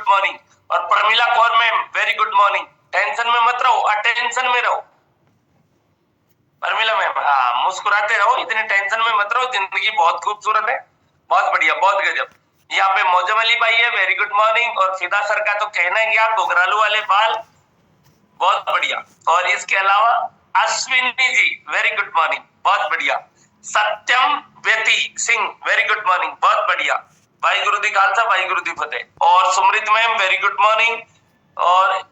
Morning. और Pramila Kaur ma'am very good morning. Tension में मत रहो, अटेंशन में रहो। प्रमिला मैम हाँ, मुस्कुराते रहो, इतने टेंशन में मत रहो, जिंदगी बहुत खूबसूरत है। बहुत बढ़िया, बहुत गजब। यहाँ पे मौजम अली भाई है वेरी गुड मॉर्निंग। और फिदा सर का तो कहना है क्या, घुघरालू वाले बाल, बहुत बढ़िया। और इसके अलावा Ashwini ji very good morning, बहुत बढ़िया। सत्यम व्यति सिंह वेरी गुड मॉर्निंग, बहुत बढ़िया। भाई गुरु दी खालसा, भाई गुरु दी फतेह। और सुमृत मैम वेरी गुड मॉर्निंग। और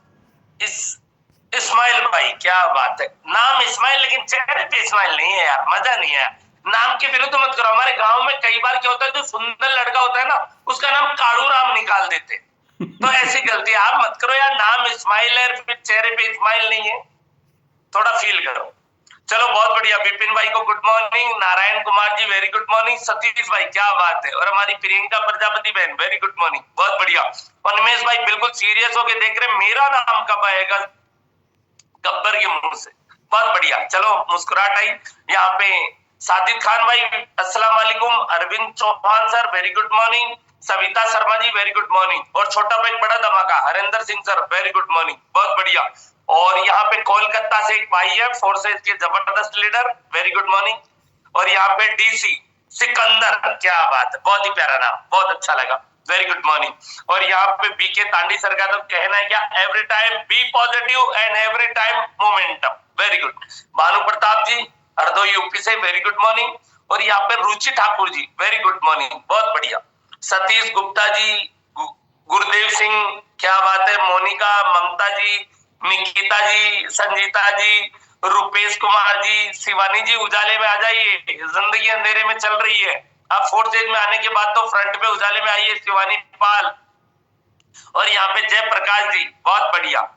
इस्माइल भाई क्या बात है, नाम इस्माइल लेकिन चेहरे पे इस्माइल नहीं है यार, मजा नहीं है। नाम के विरुद्ध मत करो। हमारे गांव में कई बार क्या होता है, जो सुंदर लड़का होता है ना, उसका नाम काड़ू राम निकाल देते। तो ऐसी गलती आप मत करो यार, नाम इस्माइल है फिर चेहरे पे इस्माइल नहीं है, थोड़ा फील करो। चलो बहुत बढ़िया। विपिन भाई को good morning. Narayan Kumar ji very good morning. Satish भाई क्या बात है। और हमारी प्रियंका प्रजापति बहन वेरी गुड मॉर्निंग, बहुत बढ़िया। और उन्मेष भाई बिल्कुल सीरियस होके देख रहे, मेरा नाम कब आएगा गब्बर के मुंह से, बहुत बढ़िया। चलो मुस्कुराहट आई। यहाँ पे साजिद खान भाई अस्सलाम वालेकुम। Arvind Chauhan sir very good morning. Savita Sharma ji very good morning. और छोटा भाई बड़ा धमाका Harinder Singh sir very good morning, बहुत बढ़िया। और यहाँ पे कोलकाता से एक भाई है फोर्सेज के जबरदस्त लीडर वेरी गुड मॉर्निंग। और यहाँ पे डीसी सिकंदर, क्या बात है, बहुत ही प्यारा नाम, बहुत अच्छा लगा, वेरी गुड मॉर्निंग। और यहाँ पे बीके तांडी सर का तो कहना है क्या, every time be positive and every time momentum, very good. Bhanu Pratap ji Hardoi UP से वेरी गुड मॉर्निंग। और यहाँ पे Ruchi Thakur ji very good morning, बहुत बढ़िया। सतीश गुप्ता जी, गुरुदेव सिंह क्या बात है, मोनिका, ममता जी, निकिता जी, संजीता जी, रुपेश कुमार जी, शिवानी जी उजाले में आ जाइए, जिंदगी अंधेरे में चल रही है। अब फोर्थ एज में आने के बाद तो फ्रंट पे उजाले में आइए, शिवानी पाल। और यहाँ पे जय प्रकाश जी, बहुत बढ़िया,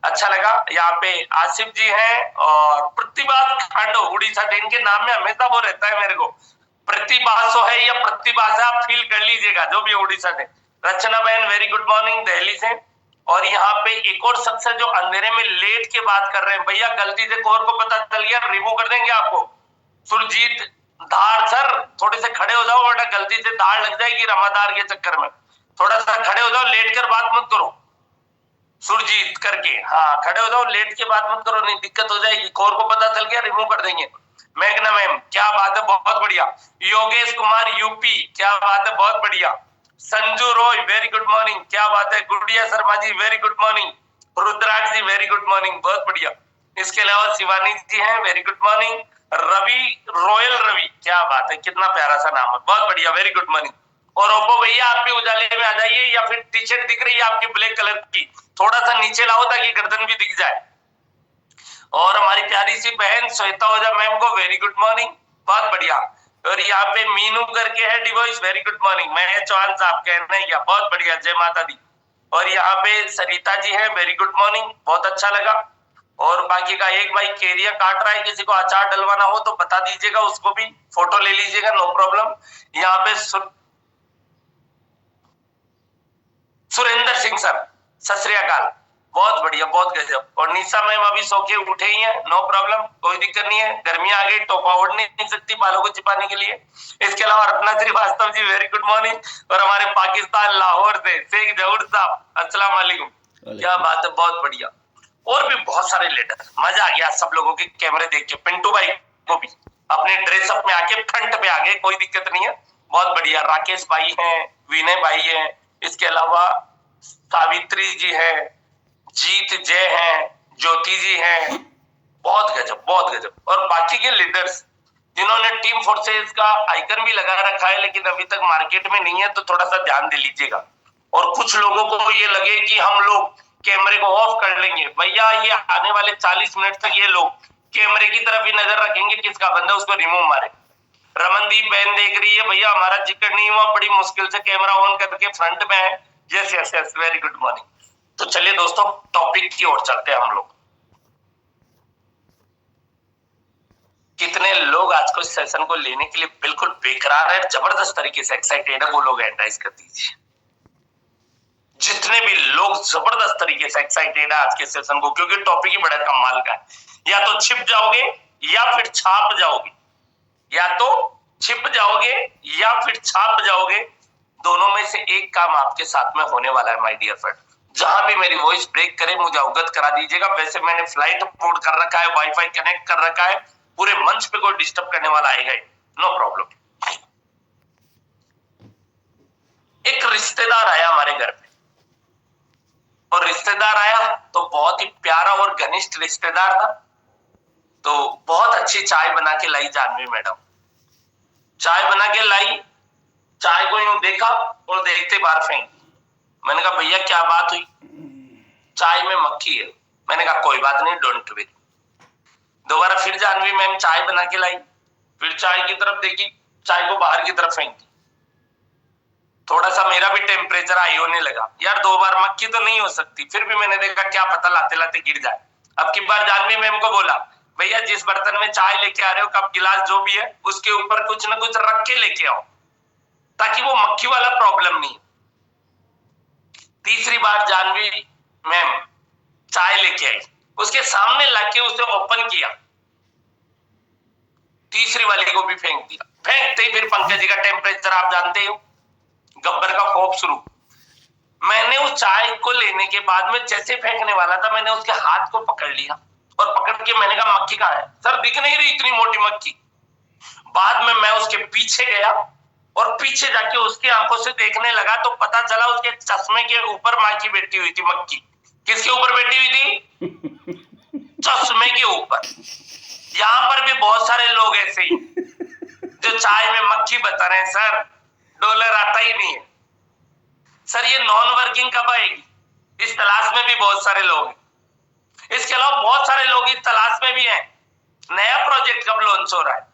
अच्छा लगा। यहाँ पे आसिफ जी हैं। और प्रतिभा खांडो उड़ीसा से, इनके नाम में हमेशा वो रहता है मेरे को, प्रतिभासो है या प्रतिभाषा, आप फील कर लीजिएगा जो भी उड़ीसा से। रचना बहन वेरी गुड मॉर्निंग दिल्ली से। और यहाँ पे एक और शख्स है जो अंधेरे में लेट के बात कर रहे हैं, भैया गलती से कोर को पता चल गया रिमूव कर देंगे आपको। सुरजीत धार सर थोड़े से खड़े हो जाओ, बेटा गलती से धार लग जाएगी रमादार के चक्कर में, थोड़ा सा खड़े हो जाओ, लेट कर बात मत करो सुरजीत करके, हाँ खड़े हो जाओ, लेट के बात मत करो, नहीं दिक्कत हो जाएगी। कोर को पता चल गया रिमूव कर देंगे। मेघना मैम क्या बात है, बहुत बढ़िया। योगेश कुमार यूपी क्या बात है, बहुत बढ़िया। Sanju Roy very good morning, क्या बात है। Gudiya Sharma ji very good morning. Rudraksh ji very good morning, बहुत बढ़िया। इसके अलावा शिवानी जी हैं very good morning. Ravi Royal Ravi, क्या बात है, कितना प्यारा सा नाम है, बहुत बढ़िया, वेरी गुड मॉर्निंग। और ओप्पो भैया आप भी उजाले में आ जाइए, या फिर टी शर्ट दिख रही है आपकी ब्लैक कलर की, थोड़ा सा नीचे लाओ ताकि गर्दन भी दिख जाए। और हमारी प्यारी सी बहन श्वेता ओझा मैम को वेरी गुड मॉर्निंग, बहुत बढ़िया। और यहाँ पे मीनू करके है डिवॉइस वेरी गुड मॉर्निंग। मैं चौहान साहब कहना है क्या, बहुत बढ़िया, जय माता दी। और यहाँ पे सरिता जी है वेरी गुड मॉर्निंग, बहुत अच्छा लगा। और बाकी का एक भाई केरिया काट रहा है, किसी को अचार डलवाना हो तो बता दीजिएगा, उसको भी फोटो ले लीजिएगा, नो प्रॉब्लम। यहाँ पे सुरेंद्र सिंह सर सत श्री अकाल, बहुत बढ़िया, बहुत गजब। और निशा मैम अभी सो के उठे ही हैं, नो प्रॉब्लम, कोई दिक्कत नहीं है। गर्मी आ गई, टोपा ओढ़ नहीं सकती बालों को छिपाने के लिए। इसके अलावा Ratna Srivastava ji very good morning. और हमारे पाकिस्तान लाहौर से शेख जहूर साहब अस्सलाम वालेकुम, क्या बात है, बहुत बढ़िया। और भी बहुत सारे लीडर, मजा आ गया सब लोगों के कैमरे देख के। पिंटू भाई को भी अपने ड्रेसअप में आके फ्रंट पे आ गए, कोई दिक्कत नहीं है, बहुत बढ़िया। राकेश भाई हैं, विनय भाई है, इसके अलावा सावित्री जी है, जीत जय है, ज्योति जी है, बहुत गजब, बहुत गजब। और बाकी के लीडर्स जिन्होंने टीम फोर्सेस का आइकन भी लगा रखा है लेकिन अभी तक मार्केट में नहीं है, तो थोड़ा सा ध्यान दे लीजिएगा। और कुछ लोगों को ये लगे कि हम लोग कैमरे को ऑफ कर लेंगे, भैया ये आने वाले 40 मिनट तक ये लोग कैमरे की तरफ ही नजर रखेंगे, किसका बंदा उसको रिमूव मारे। रमनदीप बहन देख रही है, भैया हमारा जिक्र नहीं हुआ, बड़ी मुश्किल से कैमरा ऑन करके फ्रंट में है। Yes yes yes, very good morning. तो चलिए दोस्तों टॉपिक की ओर चलते हैं हम लोग। कितने लोग आज को इस सेशन को लेने के लिए बिल्कुल बेकरार है, जबरदस्त तरीके से एक्साइटेड है, वो लोग एडवाइस कर दीजिए। जितने भी लोग जबरदस्त तरीके से एक्साइटेड है आज के सेशन को, क्योंकि टॉपिक ही बड़ा कमाल का है। या तो छिप जाओगे या फिर छाप जाओगे, या तो छिप जाओगे या फिर छाप जाओगे, दोनों में से एक काम आपके साथ में होने वाला है माय डियर फ्रेंड। जहां भी मेरी वॉइस ब्रेक करे मुझे अवगत करा दीजिएगा। वैसे मैंने फ्लाइट मोड कर रखा है, वाईफाई कनेक्ट कर रखा है, पूरे मंच पे कोई डिस्टर्ब करने वाला आएगा, नो प्रॉब्लम। एक रिश्तेदार आया हमारे घर पे, और रिश्तेदार आया तो बहुत ही प्यारा और घनिष्ठ रिश्तेदार था। तो बहुत अच्छी चाय बना के लाई जानवी मैडम, चाय बना के लाई। चाय को यूं देखा और देखते बाहर फेंक। मैंने कहा भैया क्या बात हुई? चाय में मक्खी है। मैंने कहा कोई बात नहीं, डोंट वरी। दोबारा फिर जानवी मैम चाय बना के लाई, फिर चाय की तरफ देखी, चाय को बाहर की तरफ फेंकी। थोड़ा सा मेरा भी टेम्परेचर हाई होने लगा, यार 2 बार मक्खी तो नहीं हो सकती। फिर भी मैंने देखा क्या पता लाते लाते गिर जाए। अब की बार जानवी मैम को बोला भैया जिस बर्तन में चाय लेके आ रहे हो, कप गिलास जो भी है, उसके ऊपर कुछ ना कुछ रख के लेके आओ, ताकि वो मक्खी वाला प्रॉब्लम नहीं। तीसरी बार जानवी मैम चाय लेके आई, उसके सामने लाके उसे ओपन किया, तीसरी वाली को भी फेंक दिया। फेंकते ही फिर पंकज जी का टेम्परेचर आप जानते हो, गब्बर का खौफ शुरू। मैंने उस चाय को लेने के बाद में जैसे फेंकने वाला था, मैंने उसके हाथ को पकड़ लिया और पकड़ के मैंने कहा मक्खी कहाँ है? सर दिख नहीं रही इतनी मोटी मक्खी। बाद में मैं उसके पीछे गया और पीछे जाके उसकी आंखों से देखने लगा तो पता चला उसके चश्मे के ऊपर मक्खी बैठी हुई थी। मक्खी किसके ऊपर बैठी हुई थी? चश्मे के ऊपर। यहाँ पर भी बहुत सारे लोग ऐसे ही जो चाय में मक्खी बता रहे हैं सर डॉलर आता ही नहीं है। सर ये नॉन वर्किंग कब आएगी? इस तलाश में भी बहुत सारे लोग हैं। इसके अलावा बहुत सारे लोग इस तलाश में भी हैं नया प्रोजेक्ट कब लॉन्च हो रहा है।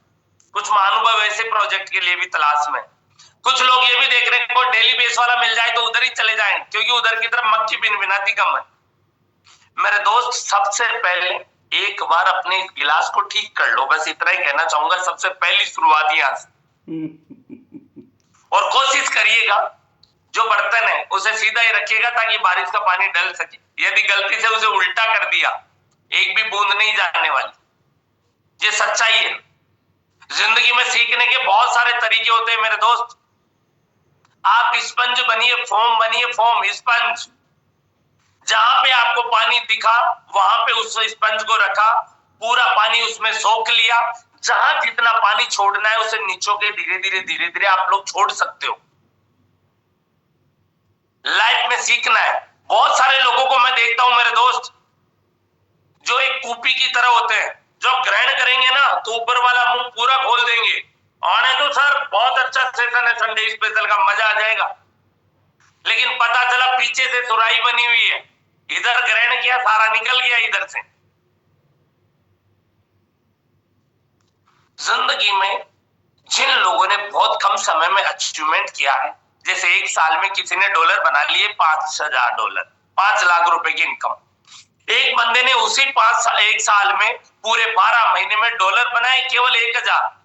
कुछ महानुभाव ऐसे प्रोजेक्ट के लिए भी तलाश में। कुछ लोग ये भी देख रहे हैं कोई डेली बेस वाला मिल जाए तो उधर ही चले जाएं, क्योंकि उधर की तरफ मक्खी भिनभिनाती कम है। मेरे दोस्त सबसे पहले एक बार अपने गिलास को ठीक कर लो, बस इतना ही कहना चाहूंगा। सबसे पहली शुरुआत यहाँ से। और कोशिश करिएगा जो बर्तन है उसे सीधा ही रखिएगा ताकि बारिश का पानी डल सके। यदि गलती से उसे उल्टा कर दिया एक भी बूंद नहीं जाने वाली। ये सच्चाई है। जिंदगी में सीखने के बहुत सारे तरीके होते हैं मेरे दोस्त। आप स्पंज बनिए, फोम बनिए, फोम स्पंज। जहां पे आपको पानी दिखा वहां पे उस स्पंज को रखा, पूरा पानी उसमें सोख लिया। जहां जितना पानी छोड़ना है उसे नीचों के धीरे धीरे आप लोग छोड़ सकते हो। लाइफ में सीखना है। बहुत सारे लोगों को मैं देखता हूं मेरे दोस्त जो एक कूपी की तरह होते हैं, जो ग्रहण करेंगे ना तो ऊपर वाला मुंह पूरा खोल देंगे। आने तो सर बहुत अच्छा सेशन है संडे स्पेशल का, मजा आ जाएगा। लेकिन पता चला पीछे से सुराही बनी हुई है, इधर ग्रहण किया सारा निकल गया इधर से। जिंदगी में जिन लोगों ने बहुत कम समय में अचीवमेंट किया है, जैसे एक साल में किसी ने डॉलर बना लिए $5,000, 5 लाख रुपए की इनकम। एक बंदे ने उसी एक साल में पूरे 12 महीने में डॉलर बनाए केवल 1,000।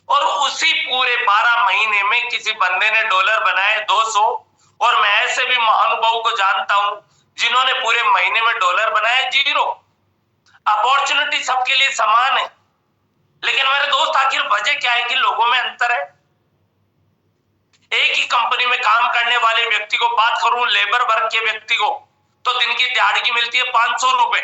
और उसी पूरे 12 महीने में किसी बंदे ने डॉलर बनाए 200। और मैं ऐसे भी महानुभाव को जानता हूं जिन्होंने पूरे महीने में डॉलर बनाए 0। अपॉर्चुनिटी सबके लिए समान है, लेकिन मेरे दोस्त आखिर वजह क्या है कि लोगों में अंतर है। एक ही कंपनी में काम करने वाले व्यक्ति को बात करूं, लेबर वर्ग के व्यक्ति को, तो दिन की दिहाड़ी मिलती है 500 रुपए।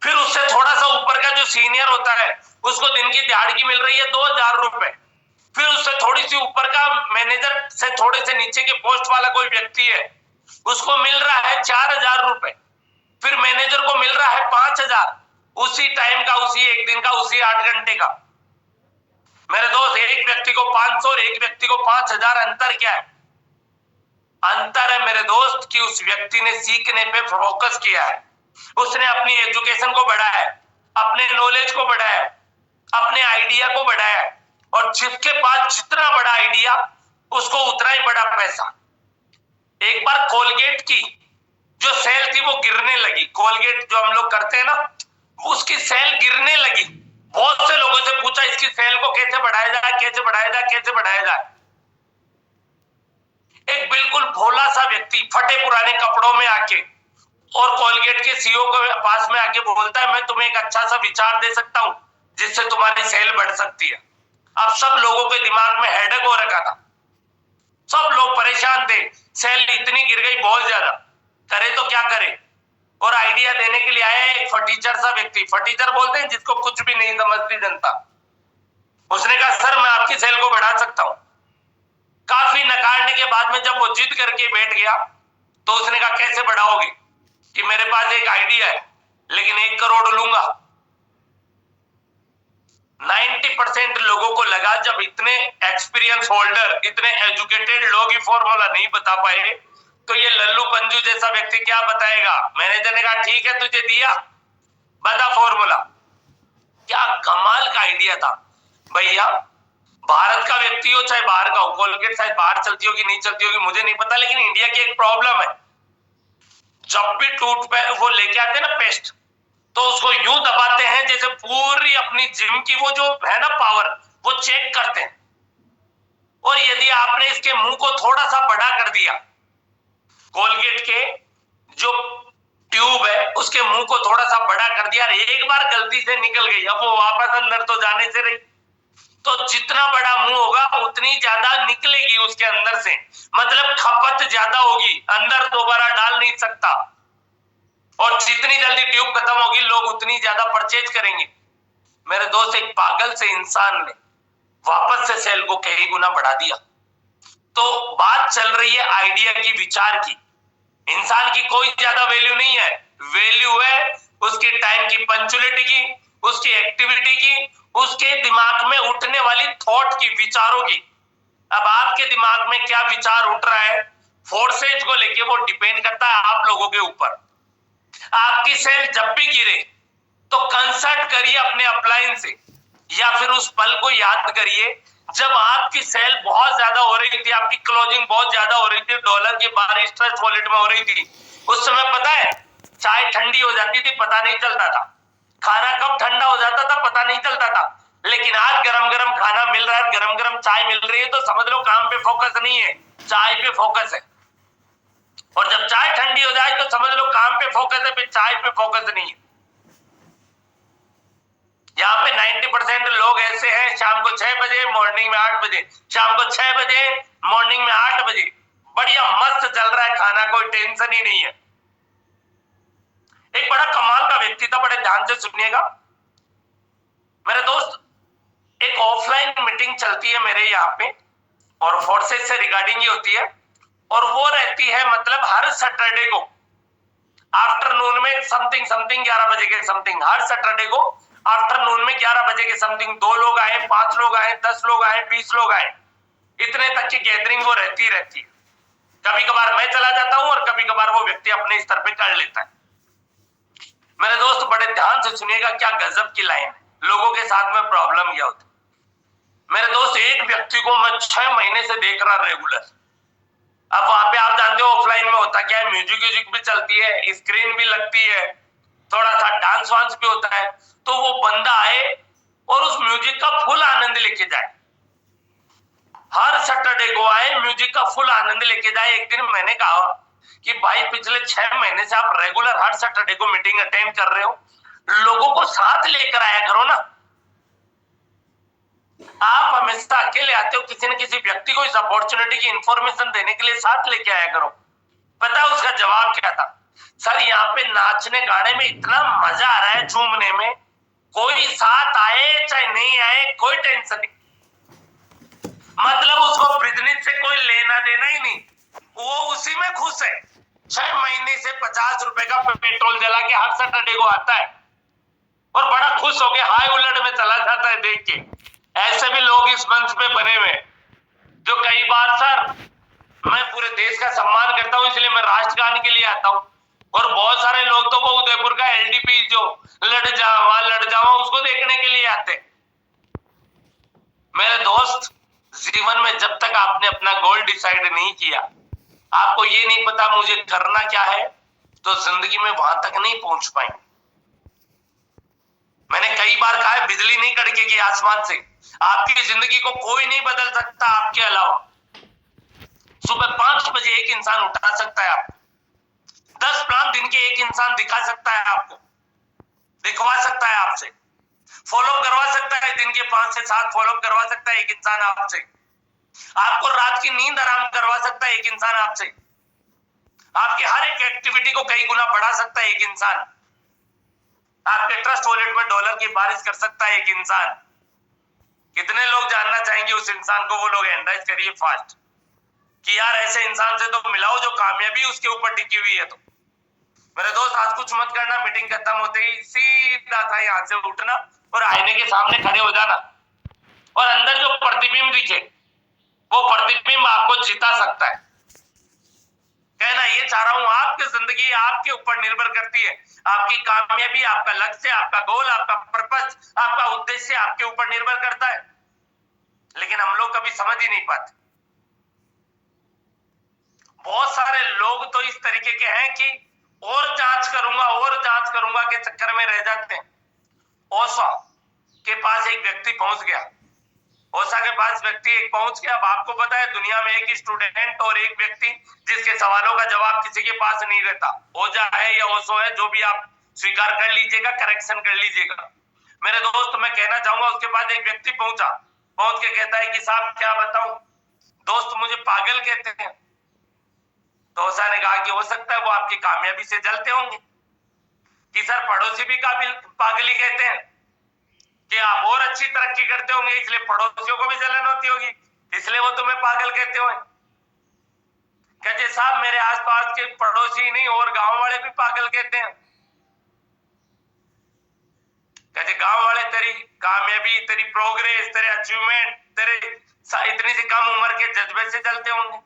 फिर उससे थोड़ा सा ऊपर का जो सीनियर होता है उसको दिन की दिहाड़ी मिल रही है 2,000 रुपए। फिर उससे थोड़ी सी ऊपर का मैनेजर से थोड़े से नीचे के पोस्ट वाला कोई व्यक्ति है उसको मिल रहा है 4,000 रुपए। फिर मैनेजर को मिल रहा है 5,000 उसी टाइम का, उसी एक दिन का, उसी 8 घंटे का। मेरे दोस्त एक व्यक्ति को 500 और एक व्यक्ति को 5,000, अंतर क्या है? अंतर है मेरे दोस्त कि उस व्यक्ति ने सीखने पे फोकस किया है, उसने अपनी एजुकेशन को बढ़ाया है, अपने नॉलेज को बढ़ाया है, अपने आइडिया को बढ़ाया है। और जिसके पास जितना बड़ा आइडिया उसको उतना ही बड़ा पैसा। एक बार कोलगेट की जो सेल थी वो गिरने लगी। कोलगेट जो हम लोग करते हैं ना, उसकी सेल गिरने लगी। बहुत से लोगों से पूछा इसकी सेल को कैसे बढ़ाया जाए, कैसे बढ़ाया जाए, कैसे बढ़ाया जाए। एक बिल्कुल भोला सा व्यक्ति फटे पुराने कपड़ों में आके और कोलगेट के सीईओ के पास में आके बोलता है मैं तुम्हें एक अच्छा सा विचार दे सकता हूं जिससे तुम्हारी सेल बढ़ सकती है। अब सब लोगों के दिमाग में हेडेक हो रखा था, सब लोग परेशान थे, सेल इतनी गिर गई बहुत ज्यादा, करे तो क्या करे। और आइडिया देने के लिए आया एक फटीचर सा व्यक्ति, फटीचर बोलते हैं जिसको कुछ भी नहीं समझती जनता। उसने कहा सर मैं आपकी सेल को बढ़ा सकता हूं। काफी नकारने के बाद में जब वो जिद करके बैठ गया तो उसने कहा कैसे बढ़ाओगे, कि मेरे पास एक आइडिया है लेकिन 1 करोड़ लूंगा। 90% लोगों को लगा जब इतने एक्सपीरियंस होल्डर, इतने एजुकेटेड लोग ही फॉर्मूला नहीं बता पाए तो ये लल्लू पंजू जैसा व्यक्ति क्या बताएगा। मैनेजर ने कहा ठीक है तुझे दिया, बता फॉर्मूला। क्या कमाल का आइडिया था भैया। भारत का व्यक्ति हो चाहे बाहर का हो, कोलगेट शायद बाहर चलती होगी नहीं चलती होगी मुझे नहीं पता, लेकिन इंडिया की एक प्रॉब्लम है, जब भी टूथ पे वो लेके आते हैं ना पेस्ट, तो उसको यूं दबाते हैं जैसे पूरी अपनी जिम की वो जो है ना पावर वो चेक करते हैं। और यदि आपने इसके मुंह को थोड़ा सा बड़ा कर दिया, कोलगेट के जो ट्यूब है उसके मुंह को थोड़ा सा बड़ा कर दिया, एक बार गलती से निकल गई, अब वो वापस अंदर तो जाने से रही, तो जितना बड़ा मुंह होगा उतनी ज्यादा निकलेगी उसके अंदर से, मतलब खपत ज्यादा होगी, अंदर दोबारा डाल नहीं सकता। और जितनी जल्दी ट्यूब खत्म होगी लोग उतनी ज्यादा परचेज करेंगे। मेरे दोस्त एक पागल से इंसान ने वापस से सेल को कई गुना बढ़ा दिया। तो बात चल रही है आइडिया की, विचार की। इंसान की कोई ज्यादा वैल्यू नहीं है, वैल्यू है उसकी टाइम की, पंचुअलिटी की, उसकी एक्टिविटी की, उसके दिमाग में उठने वाली थॉट की, विचारों की। अब आपके दिमाग में क्या विचार उठ रहा है फोर्सेज को लेके, वो डिपेंड करता है आप लोगों के ऊपर। आपकी सेल जब भी गिरे तो कंसल्ट करिए अपने अपलाइन से, या फिर उस पल को याद करिए जब आपकी सेल बहुत ज्यादा हो रही थी, आपकी क्लोजिंग बहुत ज्यादा हो रही थी, डॉलर की बारिश ट्रस्ट वॉलेट में हो रही थी। उस समय पता है चाय ठंडी हो जाती थी, पता नहीं चलता था, खाना कब ठंडा हो जाता था पता नहीं चलता था। लेकिन आज गरम गरम खाना मिल रहा है, गरम गरम चाय मिल रही है, तो समझ लो काम पे फोकस नहीं है, चाय पे फोकस है। और जब चाय ठंडी हो जाए तो समझ लो काम पे फोकस है, फिर चाय पे फोकस नहीं है। यहाँ पे 90% लोग ऐसे हैं, शाम को 6 बजे मॉर्निंग में 8 बजे, शाम को 6 बजे मॉर्निंग में 8 बजे, बढ़िया मस्त चल रहा है खाना, कोई टेंशन ही नहीं है। एक बड़ा कमाल का व्यक्ति था, बड़े ध्यान से सुनिएगा मेरे दोस्त। एक ऑफलाइन मीटिंग चलती है मेरे यहाँ पे और फोर्सेज से रिगार्डिंग ही होती है, और वो रहती है मतलब हर सैटरडे को आफ्टरनून में समथिंग 11 बजे के समथिंग, हर सैटरडे को आफ्टरनून में 11 बजे के समथिंग। 2 लोग आए, 5 लोग आए, 10 लोग आए, 20 लोग आए, इतने तक की गैदरिंग वो रहती है। कभी कभार मैं चला जाता हूं और कभी कभार वो व्यक्ति अपने स्तर पे कर लेता है। मेरे दोस्त बड़े ध्यान से सुनिएगा, क्या गजब की लाइन है, लोगों के साथ में प्रॉब्लम क्या होती। मेरे दोस्त एक व्यक्ति को मैं 6 महीने से देख रहा रेगुलर। अब वहां पे आप जानते हो ऑफलाइन में होता क्या है, म्यूजिक भी चलती है, स्क्रीन भी लगती है, थोड़ा सा डांस वांस भी होता है, तो वो बंदा आए और उस म्यूजिक का फुल आनंद लेके जाए, हर सैटरडे को आए, म्यूजिक का फुल आनंद लेके जाए। एक दिन मैंने कहा कि भाई पिछले 6 महीने से आप रेगुलर हर सैटरडे को मीटिंग अटेंड कर रहे हो, लोगों को साथ लेकर आया करो ना। आप हमेशा अकेले आते हो, किसी न किसी व्यक्ति को इस अपॉर्चुनिटी की इंफॉर्मेशन देने के लिए साथ लेके आया करो। पता है उसका जवाब क्या था, सर यहाँ पे नाचने गाने में इतना मजा आ रहा है, झूमने में, कोई साथ आए चाहे नहीं आए कोई टेंशन नहीं, मतलब उसको बिजनेस से कोई लेना देना ही नहीं, वो उसी में खुश है। 6 महीने से 50 रुपए का पेट्रोल जला के हर सैटरडे को आता है और बड़ा खुश होके हाई उलट में चला जाता है देख के। ऐसे भी लोग इस मंच पे बने हुए जो कई बार, सर मैं पूरे देश का सम्मान करता हूं इसलिए मैं राष्ट्रगान के लिए आता हूं, और बहुत सारे लोग तो वो उदयपुर का एलडीपी जो लड़ जावा उसको देखने के लिए आते। मेरे दोस्त जीवन में जब तक आपने अपना गोल डिसाइड नहीं किया, आपको ये नहीं पता मुझे करना क्या है, तो जिंदगी में वहां तक नहीं पहुंच पाएंगे। मैंने कई बार कहा है बिजली नहीं कड़केगी आसमान से, आपकी जिंदगी को कोई नहीं बदल सकता आपके अलावा। सुबह 5 बजे एक इंसान उठा सकता है आपको, 10 प्लान दिन के एक इंसान दिखा सकता है आपको, दिखवा सकता है आपसे, फॉलो करवा सकता है, दिन के 5 से 7 फॉलो करवा सकता है एक इंसान आपसे। आपको रात की नींद आराम करवा सकता है एक इंसान आपसे। आपकी हर एक एक्टिविटी को कई गुना बढ़ा सकता है एक इंसान। आपके ट्रस्ट वॉलेट में डॉलर की बारिश कर सकता है एक इंसान। कितने लोग जानना चाहेंगे उस इंसान को, वो लोग एंडराइज करिए फास्ट कि यार ऐसे इंसान से तो मिलाओ जो कामयाबी उसके ऊपर टिकी हुई है। तो मेरे दोस्त आज कुछ मत करना, मीटिंग खत्म होते ही सीधा था यहाँ से उठना और आईने के सामने खड़े हो जाना और अंदर जो प्रतिबिंब दिखे वो प्रतिबिंब आपको जिता सकता है। कहना ये चाह रहा हूं, आपकी जिंदगी आपके ऊपर निर्भर करती है। आपकी कामयाबी, आपका लक्ष्य, आपका गोल, आपका पर्पस, आपका उद्देश्य आपके ऊपर निर्भर करता है। लेकिन हम लोग कभी समझ ही नहीं पाते। बहुत सारे लोग तो इस तरीके के हैं कि और जांच करूंगा के चक्कर में रह जाते हैं। ओशो के पास एक व्यक्ति पहुंच गया, ओशो के पास व्यक्ति एक पहुंच गया। अब आपको पता है दुनिया में एक स्टूडेंट और एक व्यक्ति जिसके सवालों का जवाब किसी के पास नहीं रहता। ओजा है या ओशो है, जो भी आप स्वीकार कर लीजिएगा, करेक्शन कर लीजिएगा। मेरे दोस्त मैं कहना चाहूंगा, उसके पास एक व्यक्ति पहुंचा, पहुंच के कहता है कि साहब क्या बताऊं, दोस्त मुझे पागल कहते हैं। तो ओशो ने कहा कि हो सकता है वो आपकी कामयाबी से जलते होंगे। कि सर पड़ोसी भी पागल ही कहते हैं कि आप और अच्छी तरक्की करते होंगे, इसलिए पड़ोसियों को भी जलन होती होगी, इसलिए वो तुम्हें पागल कहते हो। कहते साहब मेरे आसपास के पड़ोसी नहीं और गांव वाले भी पागल कहते हैं। कहते गांव वाले तेरी कामयाबी, तेरी प्रोग्रेस, तेरे अचीवमेंट, तेरे इतनी सी कम उम्र के जज्बे से जलते होंगे।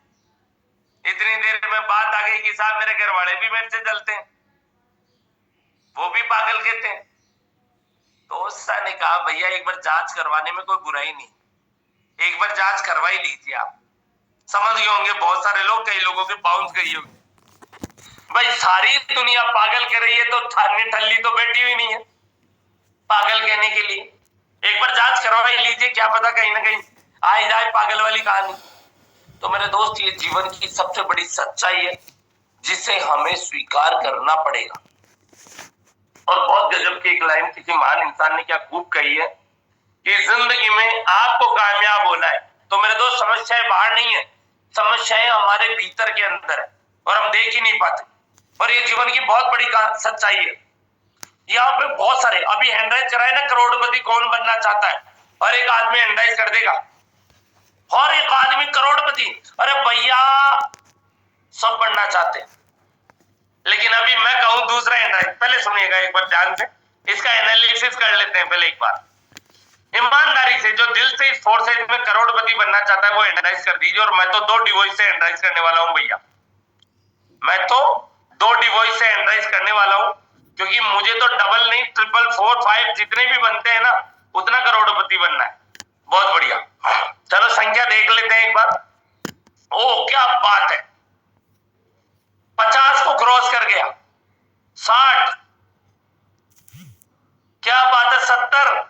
इतनी देर में बात आ गई कि साहब मेरे घर वाले भी मेरे से जलते हैं, वो भी पागल कहते हैं। तो ओशो ने कहा भैया एक बार जांच करवाने में कोई बुराई नहीं, एक बार जांच करवा ही लीजिए। आप समझ गए होंगे, बहुत सारे लोग, कई लोगों के बाउंस गई होगी। भाई सारी दुनिया पागल कर रही है तो थाने ठल्ली तो बैठी हुई नहीं है पागल कहने के लिए। एक बार जांच करवा ही लीजिए, क्या पता कहीं ना कहीं आ ही जाए पागल वाली कहानी। तो मेरे दोस्त ये जीवन की सबसे बड़ी सच्चाई है जिसे हमें स्वीकार करना पड़ेगा। और बहुत गजब की एक लाइन किसी महान इंसान ने क्या खूब कही है कि जिंदगी में आपको कामयाब होना है तो मेरे दोस्त समस्याएं बाहर नहीं है, समस्याएं हमारे भीतर के अंदर है और हम देख ही नहीं पाते। और ये जीवन की बहुत बड़ी सच्चाई है। यहाँ पे बहुत सारे अभी हैंडराइज कराए ना, करोड़पति कौन बनना चाहता है, और एक आदमी हैंडराइज कर देगा और एक आदमी करोड़पति। अरे भैया सब बनना चाहते हैं, लेकिन अभी मैं कहूं दूसरा हैंडराइज। पहले सुनिएगा एक बार ध्यान से, इसका एनालिसिस कर लेते हैं पहले एक बार ईमानदारी से। जो दिल से इस फोर्सेज में करोड़पति बनना चाहता है वो हैंडराइज कर दीजिए। और मैं तो 2 डिवोइस से हैंडराइज करने वाला हूं भैया, मैं तो 2 डिवोइस से हैंडराइज करने वाला हूं, क्योंकि मुझे तो डबल नहीं, 3, 4, 5 जितने भी बनते हैं ना उतना करोड़पति बनना है। बहुत बढ़िया, चलो संख्या देख लेते हैं एक बार। ओ क्या बात है, 50 को क्रॉस कर गया, 60, क्या बात है, 70,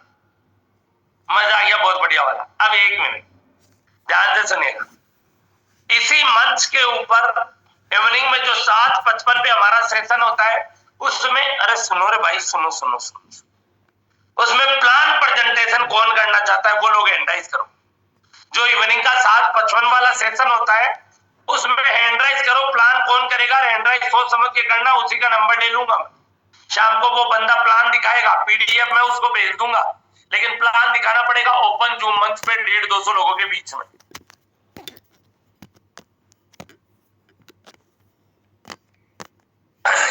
मजा आ गया, बहुत बढ़िया वाला। अब 1 मिनट ध्यान से सुनिएगा। इसी मंच के ऊपर इवनिंग में जो 7:55 पे हमारा सेशन होता है उसमें, अरे सुनो रे भाई, सुनो सुनो सुनो, उसमें प्लान प्रेजेंटेशन कौन करना चाहता है वो लोग हैंडराइज करो। जो इवनिंग का 7:55 वाला सेशन होता है उसमें हैंडराइज करो। प्लान कौन करेगा, हैंडराइज सोच समझ के करना, उसी का नंबर ले लूंगा। शाम को वो बंदा प्लान दिखाएगा, पीडीएफ में उसको भेज दूंगा, लेकिन प्लान दिखाना पड़ेगा ओपन जूम मंच पे 150-200 लोगों के बीच में।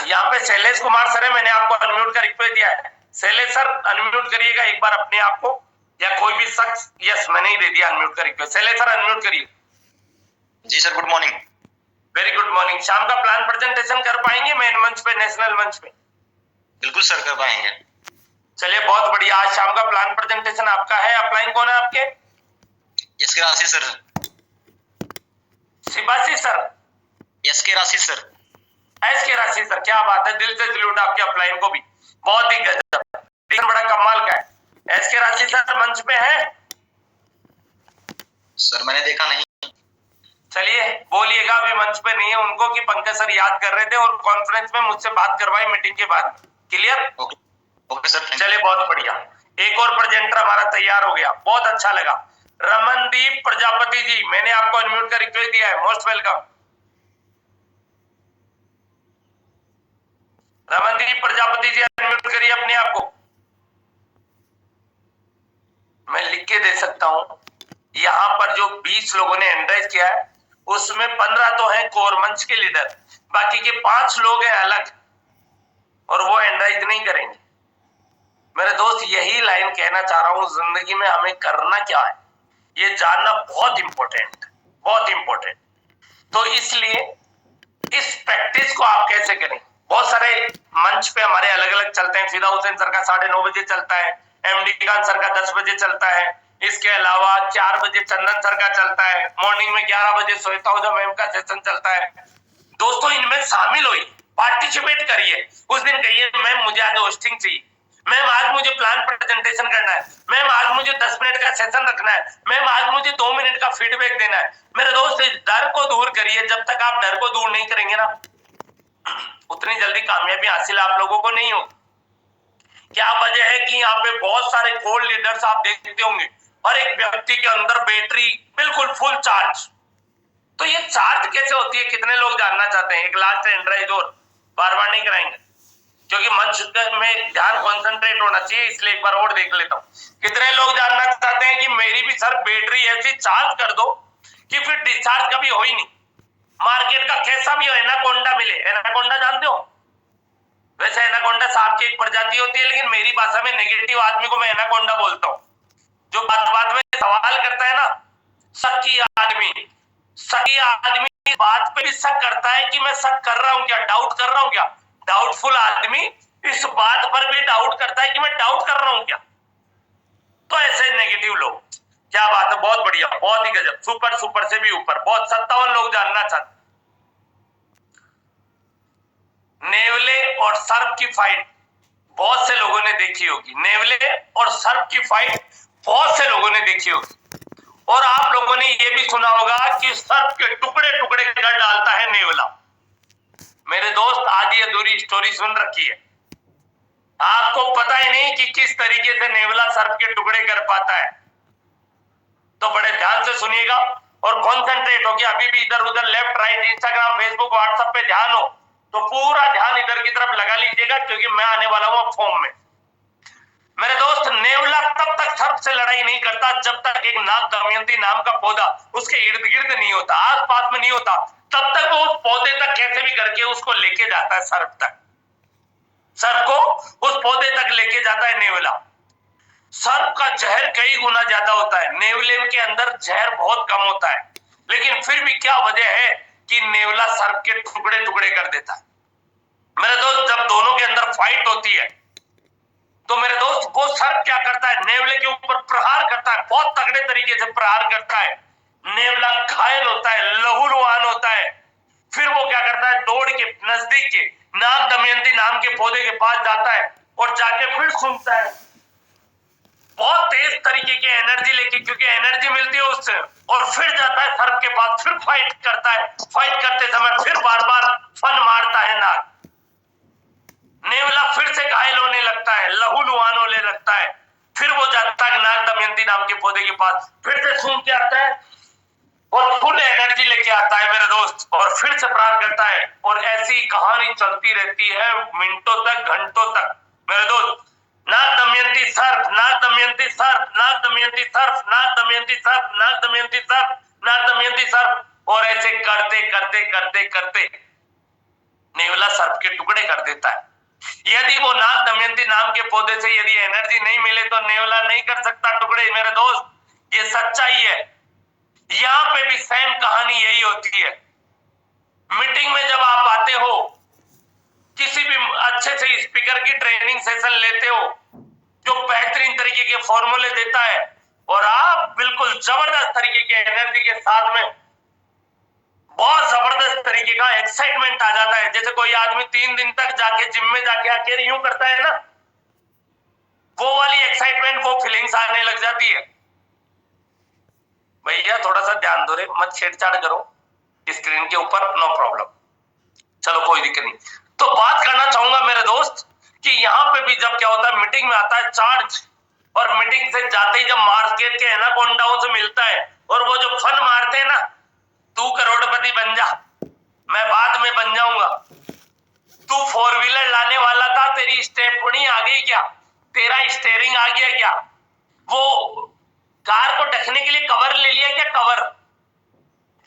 यहाँ पे शैलेश कुमार सर है, मैंने आपको अनम्यूट का रिक्वेस्ट दिया है। शैलेश सर अनम्यूट करिएगा एक बार अपने आप को, या कोई भी शख्स। यस मैंने ही दे दिया अनम्यूट का रिक्वेस्ट। शैलेश सर अनम्यूट करिए। जी sir, good morning. Very good morning. शाम का प्लान प्रेजेंटेशन कर पाएंगे मेन मंच पे, नेशनल मंच पे? बिल्कुल सर, कर पाएंगे। चलिए बहुत बढ़िया, आज शाम का प्लान प्रेजेंटेशन आपका है। अपलाइन कौन है आपके? यस के राशि सर। शिवाशी सर? यस के राशि सर। एस के राशि सर, क्या बात है, दिल से सैल्यूट आपके अपलाइन को भी, बहुत ही गजब, बड़ा कमाल का है। एस के राशि सर मंच पे है? सर मैंने देखा नहीं। चलिए बोलिएगा, अभी मंच पे नहीं है उनको कि पंकज सर याद कर रहे थे और कॉन्फ्रेंस में मुझसे बात करवाई मीटिंग के बाद। क्लियर? Okay sir. चलिए बहुत बढ़िया। एक और प्रेजेंटर हमारा तैयार हो गया, बहुत अच्छा लगा। रमनदीप प्रजापति जी, मैंने आपको अनम्यूट का रिक्वेस्ट दिया है, most welcome. Ramandeep Prajapati ji unmute करिए अपने आप को। मैं लिख के दे सकता हूं, यहाँ पर जो 20 लोगों ने एंडराइज किया है उसमें 15 तो हैं कोर मंच के लीडर, बाकी के 5 लोग हैं अलग और वो एंडराइज नहीं करेंगे। मेरे दोस्त यही लाइन कहना चाह रहा हूं, जिंदगी में हमें करना क्या है ये जानना बहुत इंपॉर्टेंट, बहुत इंपॉर्टेंट। तो इसलिए इस प्रैक्टिस को आप कैसे करें, बहुत सारे मंच पे हमारे अलग अलग चलते हैं। फिदा हुसैन सर का 9:30 बजे चलता है, एमडी खान सर का 10 बजे चलता है, इसके अलावा 4 बजे चंदन सर का चलता है, मॉर्निंग में 11 बजे श्वेता ओझा मैम का सेशन चलता है। दोस्तों इनमें शामिल होइए, पार्टिसिपेट करिए। उस दिन कहिए मैम मुझे आज होस्टिंग चाहिए, मैम आज मुझे प्लान प्रेजेंटेशन करना है, मैम आज मुझे 10 मिनट का सेशन रखना है, मैम आज मुझे 2 मिनट का फीडबैक देना है। मेरे दोस्त इस डर को दूर करिए। जब तक आप डर को दूर नहीं करेंगे ना, उतनी जल्दी कामयाबी हासिल आप लोगों को नहीं होगी। क्या वजह है कि यहाँ पे बहुत सारे कोर लीडर्स आप देखते होंगे और एक व्यक्ति के अंदर बैटरी बिल्कुल फुल चार्ज। तो ये चार्ज कैसे होती है, कितने लोग जानना चाहते हैं? एक लास्ट एंड्राइज और बार बार नहीं कराएंगे क्योंकि मंच में ध्यान कॉन्सेंट्रेट होना चाहिए, इसलिए एक बार और देख लेता हूँ। कितने लोग जानना चाहते हैं कि मेरी भी सर बैटरी ऐसी चार्ज कर दो कि फिर डिस्चार्ज कभी हो ही नहीं, मार्केट का कैसा भी हो एनाकोंडा मिले। एनाकोंडा जानते हो? वैसे एनाकोंडा सांप की एक प्रजाति होती है, लेकिन मेरी भाषा में नेगेटिव आदमी को मैं एनाकोंडा बोलता हूँ। जो बात बात में सवाल करता है ना, शकी आदमी, शकी आदमी बात पे भी शक करता है कि मैं शक कर रहा हूं क्या, डाउट कर रहा हूं क्या। डाउटफुल आदमी इस बात पर भी डाउट करता है कि मैं डाउट कर रहा हूं क्या। तो ऐसे नेगेटिव लोग, क्या बात है, बहुत बढ़िया, बहुत ही गजब, सुपर सुपर से भी ऊपर। बहुत 57 लोग जानना चाहते। नेवले और सर्प की फाइट बहुत से लोगों ने देखी होगी, नेवले और सर्प की फाइट बहुत से लोगों ने देखी होगी। और आप लोगों ने यह भी सुना होगा कि सर्प के टुकड़े टुकड़े कर डालता है नेवला। मेरे दोस्त आधी अधूरी स्टोरी सुन रखी है, आपको पता ही नहीं कि किस तरीके से नेवला सर्प के टुकड़े कर पाता है। तो बड़े ध्यान से सुनिएगा और कॉन्सेंट्रेट हो गया। अभी भी इधर उधर left right Instagram Facebook WhatsApp पे ध्यान हो तो पूरा ध्यान इधर की तरफ लगा लीजिएगा, क्योंकि मैं आने वाला हूं फॉर्म में। मेरे दोस्त नेवला तब तक सर्प से लड़ाई नहीं करता जब तक एक नाग दमयंती नाम का पौधा उसके इर्द गिर्द नहीं होता, आस पास में नहीं होता। तब तक वो उस पौधे तक कैसे भी करके उसको लेके जाता है, सर्प तक, सर्प को उस पौधे तक लेके जाता है नेवला। सर्प का जहर कई गुना ज्यादा होता है, नेवले के अंदर जहर बहुत कम होता है, लेकिन फिर भी क्या वजह है कि नेवला सर्प के टुकड़े टुकड़े कर देता है। मेरे दोस्त जब दोनों के अंदर फाइट होती है तो मेरे दोस्त वो सर्प क्या करता है, नेवले के ऊपर प्रहार करता है, बहुत तगड़े तरीके से प्रहार करता है। नेवला घायल होता है, लहूलुहान होता है। फिर वो क्या करता है, दौड़ के नजदीक के नाग दमयंती नाम के पौधे के पास जाता है और जाके फिर सूंघता है, बहुत तेज तरीके की एनर्जी लेके, क्योंकि एनर्जी मिलती है उससे, और फिर जाता है सर्प के पास, फिर फाइट करता है। फाइट करते समय फिर बार बार फन मारता है नाग, नेवला फिर से घायल होने लगता है, लहूलुहान होने लगता है। फिर वो जाता है नाग दमयंती नाम के पौधे के पास, फिर से सूंघ के आता है और फुल एनर्जी लेके आता है मेरे दोस्त, और फिर से प्रहार करता है। और ऐसी कहानी चलती रहती है मिनटों तक, घंटों तक। मेरे दोस्त नाग दमयंती सर्प, नाग दमयंती सर्प, नाग दमयंती सर्प, नाग दमयंती सर्प, नाग दमयंती सर्प, नाग दमयंती सर्प, और ऐसे करते करते करते करते नेवला सर्प के टुकड़े कर देता है। यदि वो नाग दमयंती नाम के पौधे से यदि एनर्जी नहीं मिले तो नेवला नहीं कर सकता टुकड़े। मेरे दोस्त ये सच्चाई है, यहाँ पे भी सेम कहानी यही होती है। मीटिंग में जब आप आते हो, किसी भी अच्छे से स्पीकर की ट्रेनिंग सेशन लेते हो जो बेहतरीन तरीके के फॉर्मूले देता है, और आप बिल्कुल जबरदस्त तरीके के एनर्जी के साथ में बहुत जबरदस्त तरीके का एक्साइटमेंट आ जाता है। जैसे कोई आदमी 3 दिन तक जाके जिम में जाके अकेले यूं करता है ना, वो वाली एक्साइटमेंट, वो फीलिंग्स आने लग जाती है। भैया थोड़ा सा ध्यान दो रे, मत छेड़छाड़ करो स्क्रीन के ऊपर, नो प्रॉब्लम, चलो कोई दिक्कत नहीं। तो बात करना चाहूंगा मेरे दोस्त कि यहाँ पे भी जब क्या होता है, मीटिंग में आता है चार्ज, और मीटिंग से जाते ही जब मार्केट के एनाकोंडाओं से मिलता है और वो जो फन मारते हैं ना, तू करोड़पति बन जा, मैं बाद में बन जाऊंगा, तू 4 व्हीलर लाने वाला था, तेरी स्टेपनी आ गई क्या, तेरा स्टेयरिंग आ गया क्या, वो कार को ढकने के लिए कवर ले लिया क्या, कवर।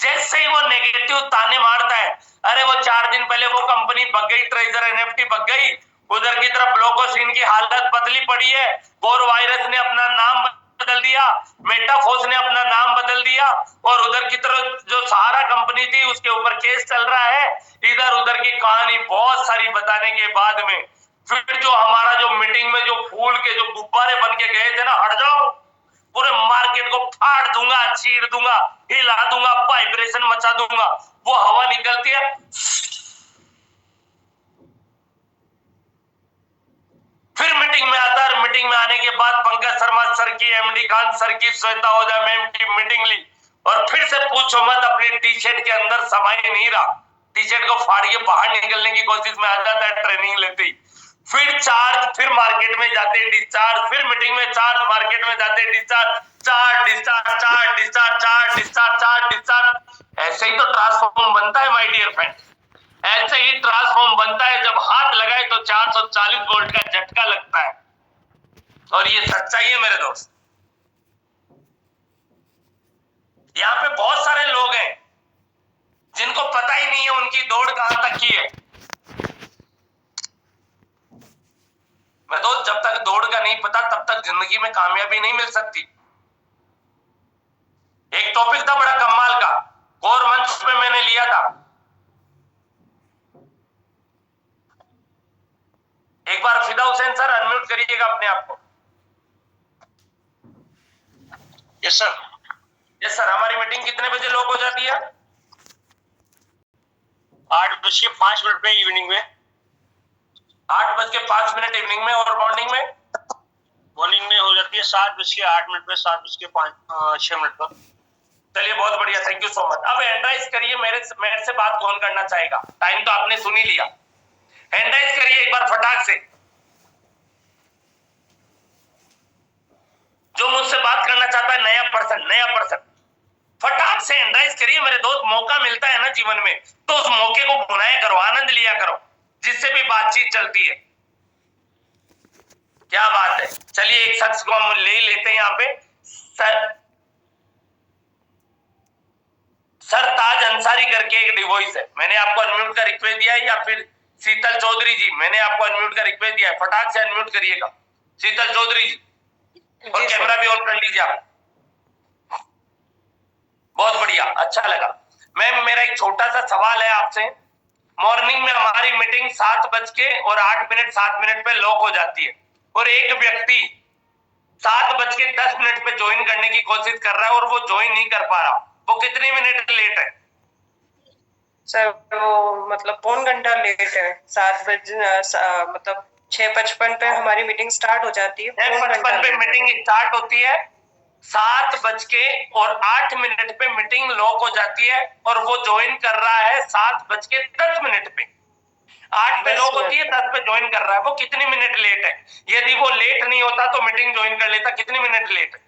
जैसे ही वो नेगेटिव ताने मारता है, अरे वो 4 दिन पहले वो कंपनी बग गई, ट्रेजर एनएफटी बग गई, उधर की तरफ ब्लॉकोसिन की हालत बदली पड़ी है, बोर वायरस ने अपना नाम बदल दिया, मेटाफोस ने अपना नाम बदल दिया, और उधर की तरफ जो सहारा कंपनी थी उसके ऊपर केस चल रहा है, इधर उधर की कहानी बहुत सारी बताने के बाद में फिर जो हमारा जो मीटिंग में जो फूल के जो गुब्बारे बन के गए थे ना, हट जाओ, पूरे मार्केट को फाड़ दूंगा, चीर दूंगा, हिला दूंगा, वाइब्रेशन मचा दूंगा, वो हवा निकलती है। फिर मीटिंग में आता है, मीटिंग में आने के बाद पंकज शर्मा सर की, एमडी खान सर की, श्वेता ओझा मैम की मीटिंग ली, और फिर से पूछो मत, अपनी टी शर्ट के अंदर समाये नहीं रहा, टी शर्ट को फाड़ के बाहर निकलने की कोशिश में आ जाता है ट्रेनिंग लेते ही, फिर चार्ज, फिर मार्केट में जाते डिस्चार्ज, फिर मीटिंग में चार्ज, मार्केट में जाते discharge, charge discharge, charge discharge, charge discharge, charge discharge. ऐसे ही तो ट्रांसफॉर्म बनता है माय डियर फ्रेंड, ऐसे ही ट्रांसफॉर्म बनता है, जब हाथ लगाए तो 440 वोल्ट का झटका लगता है, और ये सच्चाई है मेरे दोस्त। यहाँ पे बहुत सारे लोग हैं जिनको पता ही नहीं है उनकी दौड़ कहां तक की है। मैं दोस्त, जब तक दौड़ का नहीं पता तब तक जिंदगी में कामयाबी नहीं मिल सकती। एक टॉपिक था बड़ा कमाल का, कोर मंच पे मैंने लिया था, एक बार फिदा हुसैन सर अनम्यूट करिएगा अपने आप को। Yes sir. यस सर, हमारी मीटिंग कितने बजे लॉक हो जाती है? 8:05 पे इवनिंग में। 8:05 इवनिंग में, और मॉर्निंग में? मॉर्निंग में हो जाती है 7:08 पे, 7:06 पर। चलिए बहुत बढ़िया, थैंक यू सो मच। अब हैंड राइज करिए, मेरे से बात कौन करना चाहेगा? टाइम तो आपने सुन ही लिया, हैंड राइज करिए एक बार फटाक से, जो मुझसे बात करना चाहता है, नया पर्सन फटाक से हैंड राइज करिए मेरे दोस्त। मौका मिलता है ना जीवन में, तो उस मौके को भुनाया करो, आनंद लिया करो, जिससे भी बातचीत चलती है। क्या बात है, चलिए एक शख्स को हम ले लेते हैं यहाँ पे। सर ताज अंसारी करके एक डिवॉइस है, मैंने आपको अनम्यूट का रिक्वेस्ट दिया है, या फिर शीतल चौधरी जी, मैंने आपको अनम्यूट का रिक्वेस्ट दिया है, फटाक से अनम्यूट करिएगा शीतल चौधरी जी, और कैमरा भी ऑन कर लीजिए आप। बहुत बढ़िया, अच्छा लगा। मैम, मेरा एक छोटा सा सवाल है आपसे। मॉर्निंग में हमारी मीटिंग 7:08 7 पे लॉक हो जाती है, और एक व्यक्ति 7:10 पे ज्वाइन करने की कोशिश कर रहा है और वो ज्वाइन नहीं कर पा रहा, वो कितने मिनट लेट है? सर वो मतलब पौन घंटा लेट है। 7 बजे मतलब 6:55 पे हमारी मीटिंग स्टार्ट हो जाती है, 6:55 पे मीटिंग स्टार्ट होती है, 7:08 पे मीटिंग लॉक हो जाती है, और वो ज्वाइन कर रहा है 7:10 पे। 8 पे लॉक होती है, 10 पे ज्वाइन कर रहा है, वो कितने मिनट लेट है? यदि वो लेट नहीं होता तो मीटिंग ज्वाइन कर लेता, कितने मिनट लेट है?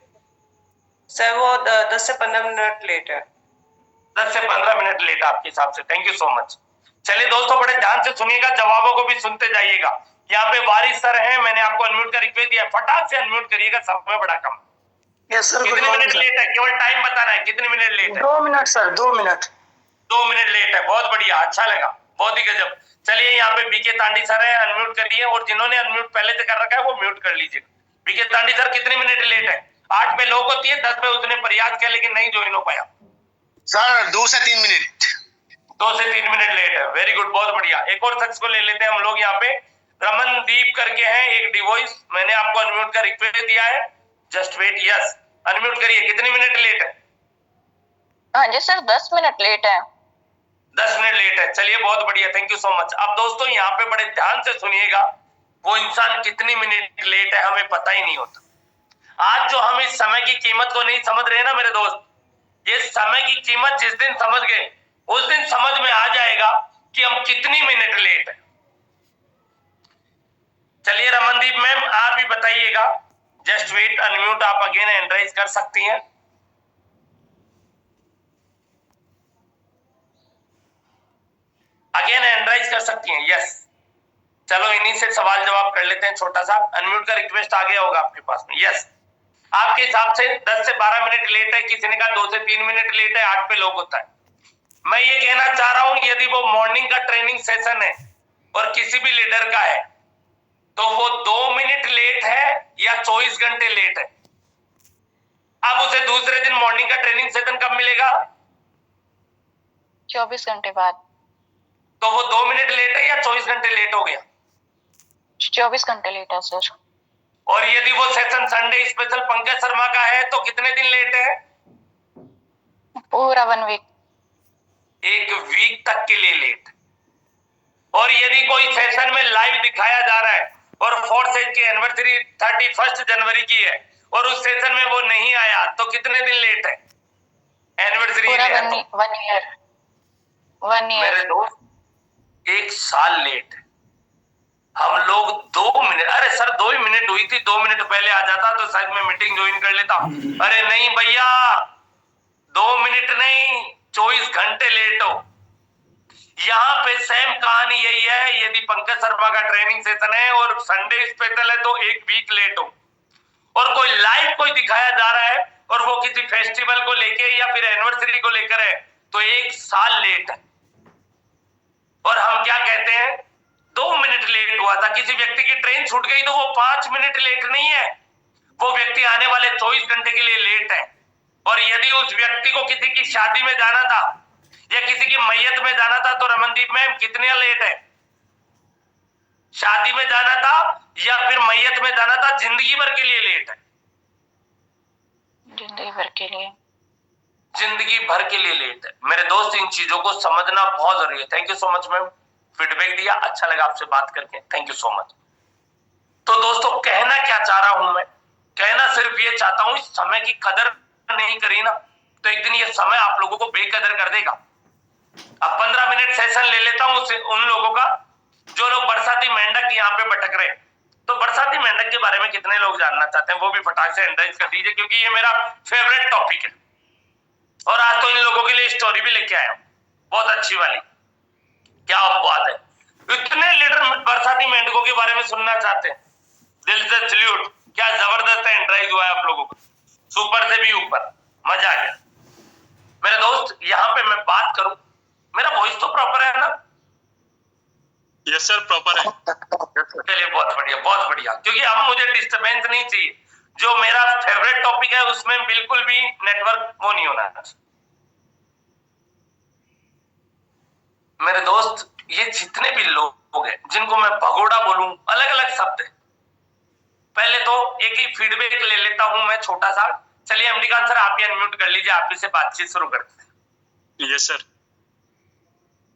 सर वो 10 से 15 मिनट लेट है। 10 से 15 मिनट लेट आपके हिसाब से, थैंक यू सो मच। चलिए दोस्तों, बड़े ध्यान से सुनिएगा, जवाबों को भी सुनते जाइएगा। यहाँ पे वारिस सर हैं, मैंने आपको अनम्यूट का रिक्वेस्ट दिया, फटाक से अनम्यूट करिएगा, समय बड़ा कम। यस सर, कितने मिनट लेट है? केवल टाइम बताना है, कितने मिनट लेट है? 2 minute sir, 2 minute. 2 minute late है, बहुत बढ़िया, अच्छा लगा, बहुत ही गजब। चलिए यहाँ पे बीके तांडी सर है, अनम्यूट करिए, और जिन्होंने अनम्यूट पहले से कर रखा है वो म्यूट कर लीजिए। बीके तांडी सर, कितने मिनट लेट है? 8 पे लॉक होती है, 10 पे उसने प्रयास किया लेकिन नहीं ज्वाइन हो पाया। सर 2 से 3 मिनट। 2 से 3 मिनट लेट है, वेरी गुड, बहुत बढ़िया। एक और शख्स को ले लेते हैं हम लोग यहाँ पे, रमनदीप करके हैं एक डिवॉइस, मैंने आपको अनम्यूट का रिक्वेस्ट दिया है, जस्ट वेट, यस अनम्यूट करिए। कितने मिनट लेट है? हाँ जी सर, 10 मिनट लेट है। 10 मिनट लेट है, चलिए बहुत बढ़िया, थैंक यू सो मच। अब दोस्तों यहाँ पे बड़े ध्यान से सुनिएगा, वो इंसान कितनी मिनट लेट है हमें पता ही नहीं होता। आज जो हम इस समय की कीमत को नहीं समझ रहे हैं ना मेरे दोस्त, ये समय की कीमत जिस दिन समझ गए उस दिन समझ में आ जाएगा कि हम कितनी मिनट लेट है। चलिए रमनदीप मैम, आप भी बताइएगा, जस्ट वेट, अनम्यूट आप अगेन हैंड राइज कर सकती हैं। अगेन हैंड राइज कर सकती हैं, यस। चलो इन्हीं से सवाल जवाब कर लेते हैं छोटा सा। अनम्यूट का रिक्वेस्ट आ गया होगा आपके पास में, यस। आपके हिसाब से 10 से 12 मिनट लेट है, किसी ने कहा 2 से 3 मिनट लेट है, 8 पे लॉक होता है। मैं ये कहना चाह रहा हूं, यदि वो मॉर्निंग का ट्रेनिंग सेशन है और किसी भी लीडर का है, तो वो 2 मिनट लेट है या 24 घंटे लेट है। अब उसे दूसरे दिन मॉर्निंग का ट्रेनिंग सेशन कब मिलेगा? 24 घंटे बाद। तो वो 2 मिनट लेट है या 24 घंटे लेट हो गया? 24 घंटे लेट है सर। और यदि वो session Sunday special Pankaj Sharma का है तो कितने दिन लेट है? पूरा 1 वीक। 1 वीक तक के लिए लेट। और यदि कोई सेशन में लाइव दिखाया जा रहा है और 4th सेशन की एनिवर्सरी 31 जनवरी की है और उस सेशन में वो नहीं आया तो कितने दिन लेट है? एनिवर्सरी पूरा है 1 ईयर। 1 ईयर। मेरे दोस्त 1 साल लेट है। हम लोग 2 मिनट, अरे सर 2 ही मिनट हुई थी, 2 मिनट पहले आ जाता तो शायद मैं मीटिंग ज्वाइन कर लेता। अरे नहीं भैया, 2 मिनट नहीं, 24 घंटे लेट हो। यहाँ पे सेम कहानी यही है। यदि पंकज शर्मा का ट्रेनिंग सेशन है और संडे स्पेशल है तो 1 वीक लेट हो। और कोई लाइव कोई दिखाया जा रहा है और वो किसी फेस्टिवल को लेके या फिर एनिवर्सरी को लेकर है तो 1 साल लेट है। और हम क्या कहते हैं, 2 मिनट लेट हुआ था। किसी व्यक्ति की ट्रेन छूट गई तो वो 5 मिनट लेट नहीं है, वो व्यक्ति आने वाले 24 घंटे के लिए लेट है। और यदि उस व्यक्ति को किसी की शादी में जाना था या किसी की मैयत में जाना था तो रमनदीप मैम कितने लेट है? शादी में जाना था या फिर मैयत में जाना था, जिंदगी भर के लिए लेट है। जिंदगी भर के लिए। जिंदगी भर के लिए लेट है। मेरे दोस्त, इन चीजों को समझना बहुत जरूरी है। Thank you so much ma'am, feedback दिया, अच्छा लगा आपसे बात करके, थैंक यू सो मच। तो दोस्तों, कहना क्या चाह रहा हूं मैं, कहना सिर्फ ये चाहता हूं, इस समय की कदर नहीं करी ना तो एक दिन ये समय आप लोगों को बेकदर कर देगा। अब 15 मिनट सेशन ले लेता हूं उन लोगों का जो लोग बरसाती मेंढक यहाँ पे भटक रहे। तो बरसाती मेंढक के बारे में कितने लोग जानना चाहते हैं, वो भी फटाक से एंडराइज कर दीजिए, क्योंकि ये मेरा फेवरेट टॉपिक है। और आज तो इन लोगों के लिए स्टोरी भी लेके आया हूं, बहुत अच्छी वाली। क्या बात है, इतने लीडर बरसाती मेंढकों के बारे में सुनना चाहते हैं। दिल से सल्यूट, क्या जबरदस्त एंडराइज हुआ है आप लोगों का, सुपर से भी ऊपर, मजा आ गया। मेरे दोस्त, यहाँ पे मैं बात करूं, मेरा वॉइस तो प्रॉपर है ना? यस सर, प्रॉपर है। चलिए बहुत बढ़िया, बहुत बढ़िया, क्योंकि अब मुझे डिस्टरबेंस नहीं चाहिए। जो मेरा फेवरेट टॉपिक है उसमें बिल्कुल भी नेटवर्क वो नहीं होना है। मेरे दोस्त, ये जितने भी लोग हैं जिनको मैं भगोड़ा बोलूं, अलग अलग शब्द है। पहले तो एक ही फीडबैक ले लेता हूं मैं छोटा सा। चलिए एमडी खान सर, आप ही अनम्यूट कर लीजिए, आप ही से बातचीत शुरू करते हैं। Yes sir.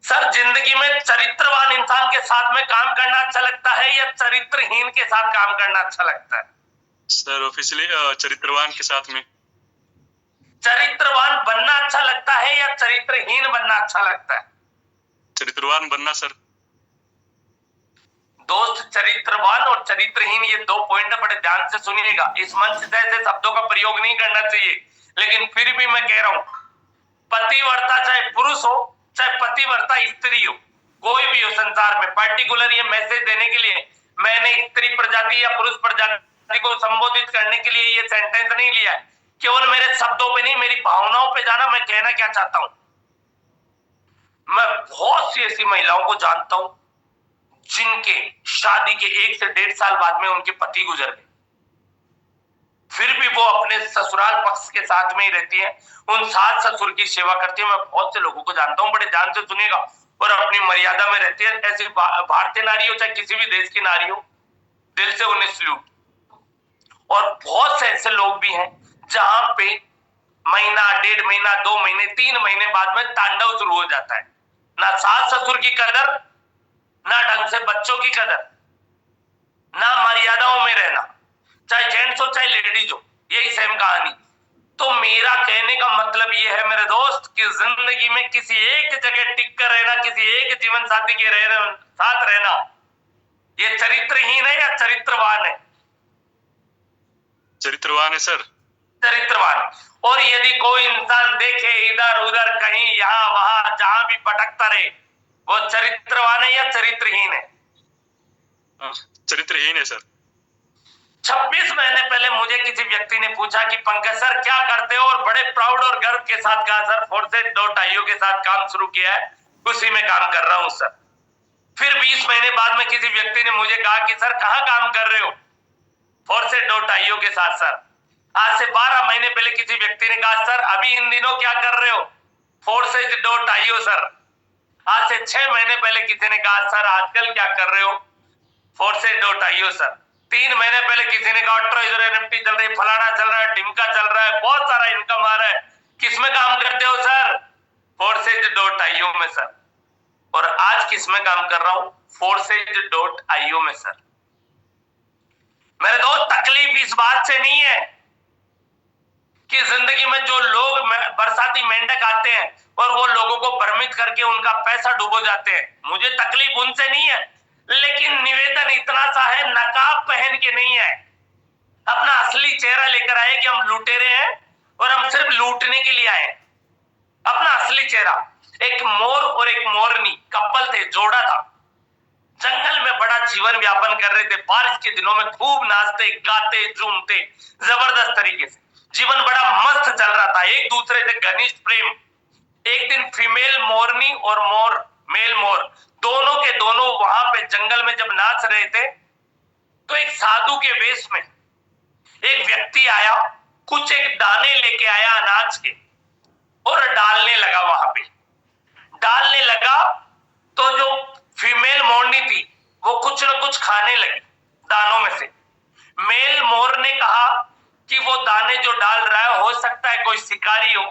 सर, जिंदगी में चरित्रवान इंसान के साथ में काम करना अच्छा लगता है या चरित्रहीन के साथ काम करना अच्छा लगता है? सर ऑफिशियली चरित्रवान के साथ में। चरित्रवान बनना अच्छा लगता है या चरित्रहीन बनना अच्छा लगता है? चरित्रवान बनना सर। दोस्त, चरित्रवान और चरित्रहीन ये 2 पॉइंट बड़े ध्यान से सुनिएगा। इस मंच से ऐसे शब्दों का प्रयोग नहीं करना चाहिए, लेकिन फिर भी मैं कह रहा हूं, पतिव्रता चाहे पुरुष हो चाहे पतिव्रता स्त्री हो, कोई भी हो संसार में, पर्टिकुलर ये मैसेज देने के लिए मैंने स्त्री प्रजाति या पुरुष प्रजाति को संबोधित करने के लिए ये सेंटेंस नहीं लिया है। केवल मेरे शब्दों पे नहीं, मेरी भावनाओं पे जाना। मैं कहना क्या चाहता हूं, मैं बहुत सी ऐसी महिलाओं को जानता हूं जिनके शादी के 1 से 1.5 साल बाद में उनके पति गुजर गए, फिर भी वो अपने ससुराल पक्ष के साथ में ही रहती है, उन सास ससुर की सेवा करती है। मैं बहुत से लोगों को जानता हूं, बड़े ध्यान से सुनिएगा, और अपनी मर्यादा में रहती है। ऐसी भारतीय नारी हो चाहे किसी भी देश की नारी हो, दिल से उन्हें सल्यूट। और बहुत से ऐसे लोग भी हैं जहां पे महीना, 1.5 महीना, 2 महीने, 3 महीने बाद में तांडव शुरू हो जाता है। ना सास ससुर की कदर, ना ढंग से बच्चों की कदर, ना मर्यादाओं में रहना, चाहे जेंट्स हो चाहे लेडीज हो, यही सेम कहानी। तो मेरा कहने का मतलब ये है मेरे दोस्त कि जिंदगी में किसी एक जगह टिक कर रहना, किसी एक जीवन साथी के साथ रहना, ये चरित्रहीन है या चरित्रवान है? चरित्रवान है सर। चरित्रवान। और यदि कोई इंसान देखे इधर उधर कहीं यहाँ वहां जहां भी भटकता रहे, वो चरित्रवान है या चरित्रहीन है? चरित्रहीन है सर। 26 महीने पहले मुझे किसी व्यक्ति ने पूछा कि पंकज सर क्या करते हो, और बड़े प्राउड और गर्व के साथ कहा सर फोर्सेज.io के साथ काम शुरू किया है, उसी में काम कर रहा हूं सर। फिर 20 महीने बाद में किसी व्यक्ति ने मुझे कहा कि सर कहाँ काम कर रहे हो? फोर्सेज.io के साथ सर। आज से 12 महीने पहले किसी व्यक्ति ने कहा सर अभी इन दिनों क्या कर रहे हो? फोर्सेज.io सर। आज से 6 महीने पहले किसी ने कहा सर आजकल क्या कर रहे हो? फोर्सेज.io सर। 3 महीने पहले किसी ने कहा ट्रेजर एनएफटी चल रही है, फलाना चल रहा है, ढिमका चल रहा है, बहुत सारा इनकम आ रहा है। किसमें काम करते हो सर? फोर्सेज.io में सर। और आज किसमें काम कर रहा हूं? फोर्सेज.io में सर। मेरे दोस्त तकलीफ इस बात से नहीं है कि जिंदगी में जो लोग बरसाती मेंढक आते हैं और वो लोगों को भ्रमित करके उनका पैसा डूबो जाते हैं, मुझे तकलीफ उनसे नहीं है, लेकिन निवेदन इतना सा है, नकाब पहन के नहीं है, अपना असली चेहरा लेकर आए कि हम लुटेरे हैं और हम सिर्फ लूटने के लिए आए। अपना असली चेहरा। एक मोर और एक मोरनी कपल थे, जोड़ा था, जंगल में बड़ा जीवन व्यापन कर रहे थे। बारिश के दिनों में खूब नाचते गाते झूमते, जबरदस्त तरीके से जीवन बड़ा मस्त चल रहा था, एक दूसरे से घनिष्ठ प्रेम। एक दिन फीमेल मोरनी और मेल मोर दोनों के दोनों वहां पे जंगल में जब नाच रहे थे, तो एक साधु के वेश में एक व्यक्ति आया, कुछ एक दाने लेके आया अनाज के, और डालने लगा। वहां पे डालने लगा तो जो फीमेल मोरनी थी वो कुछ न कुछ खाने लगी दानों में से। मेल मोर ने कहा कि वो दाने जो डाल रहा है, हो सकता है कोई शिकारी हो,